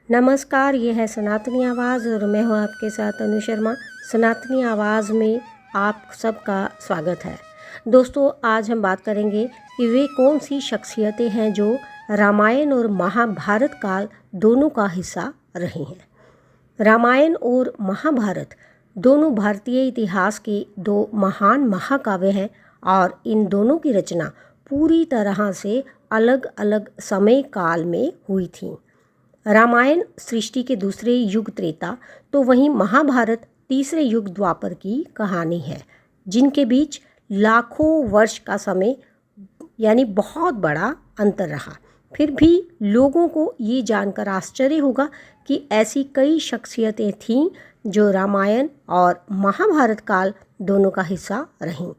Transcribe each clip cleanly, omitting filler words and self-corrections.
नमस्कार, ये है सनातनी आवाज़ और मैं हूँ आपके साथ अनु शर्मा। सनातनी आवाज़ में आप सबका स्वागत है। दोस्तों, आज हम बात करेंगे कि वे कौन सी शख्सियतें हैं जो रामायण और महाभारत काल दोनों का हिस्सा रही हैं। रामायण और महाभारत दोनों भारतीय इतिहास के दो महान महाकाव्य हैं और इन दोनों की रचना पूरी तरह से अलग अलग समय काल में हुई थी। रामायण सृष्टि के दूसरे युग त्रेता, तो वहीं महाभारत तीसरे युग द्वापर की कहानी है, जिनके बीच लाखों वर्ष का समय यानी बहुत बड़ा अंतर रहा। फिर भी लोगों को ये जानकर आश्चर्य होगा कि ऐसी कई शख्सियतें थीं जो रामायण और महाभारत काल दोनों का हिस्सा रहीं।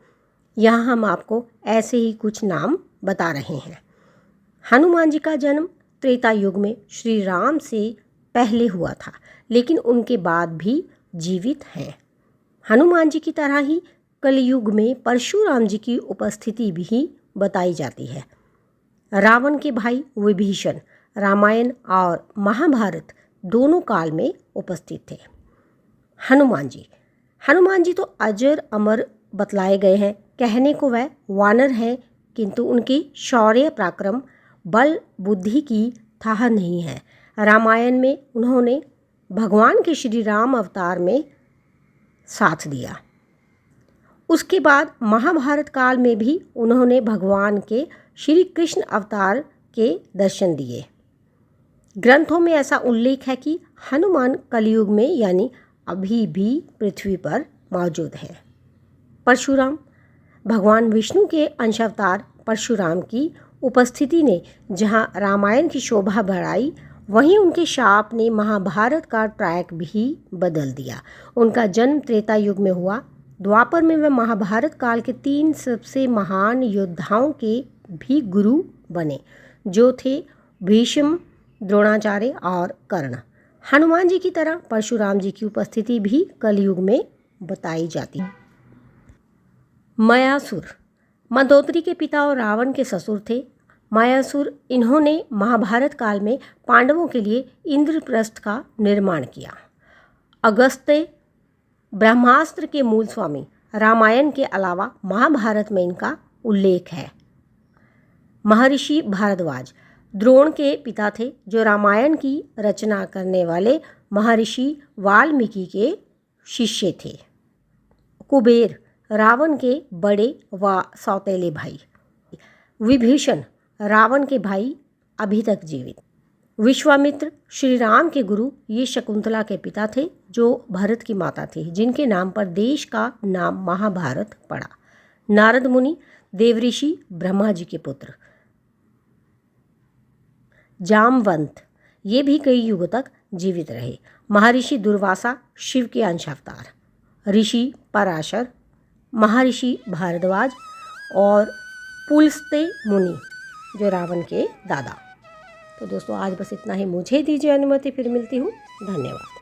यहाँ हम आपको ऐसे ही कुछ नाम बता रहे हैं। हनुमान जी का जन्म त्रेता युग में श्री राम से पहले हुआ था, लेकिन उनके बाद भी जीवित हैं। हनुमान जी की तरह ही कलयुग में परशुराम जी की उपस्थिति भी बताई जाती है। रावण के भाई विभीषण रामायण और महाभारत दोनों काल में उपस्थित थे। हनुमान जी तो अजर अमर बतलाए गए हैं। कहने को वह वानर हैं, किंतु उनकी शौर्य पराक्रम बल बुद्धि की थाह नहीं है। रामायण में उन्होंने भगवान के श्री राम अवतार में साथ दिया। उसके बाद महाभारत काल में भी उन्होंने भगवान के श्री कृष्ण अवतार के दर्शन दिए। ग्रंथों में ऐसा उल्लेख है कि हनुमान कलयुग में यानी अभी भी पृथ्वी पर मौजूद है। परशुराम भगवान विष्णु के अंशावतार परशुराम की उपस्थिति ने जहां रामायण की शोभा बढ़ाई, वहीं उनके शाप ने महाभारत का ट्रैक भी बदल दिया। उनका जन्म त्रेता युग में हुआ। द्वापर में वे महाभारत काल के 3 सबसे महान योद्धाओं के भी गुरु बने, जो थे भीष्म, द्रोणाचार्य और कर्ण। हनुमान जी की तरह परशुराम जी की उपस्थिति भी कलयुग में बताई जाती है। मयासुर मंदोदरी के पिता और रावण के ससुर थे। मयासुर इन्होंने महाभारत काल में पांडवों के लिए इंद्रप्रस्थ का निर्माण किया। अगस्त्य ब्रह्मास्त्र के मूल स्वामी। रामायण के अलावा महाभारत में इनका उल्लेख है। महर्षि भारद्वाज द्रोण के पिता थे, जो रामायण की रचना करने वाले महर्षि वाल्मीकि के शिष्य थे। कुबेर रावण के बड़े व सौतेले भाई। विभीषण रावण के भाई, अभी तक जीवित। विश्वामित्र श्री राम के गुरु, ये शकुंतला के पिता थे, जो भरत की माता थी, जिनके नाम पर देश का नाम महाभारत पड़ा। नारद मुनि देवऋषि ब्रह्मा जी के पुत्र। जामवंत ये भी कई युगों तक जीवित रहे। महर्षि दुर्वासा शिव के अंशावतार। ऋषि पराशर, महर्षि भारद्वाज और पुलस्त्य मुनि, जो रावण के दादा। तो दोस्तों, आज बस इतना ही। मुझे दीजिए अनुमति, फिर मिलती हूँ। धन्यवाद।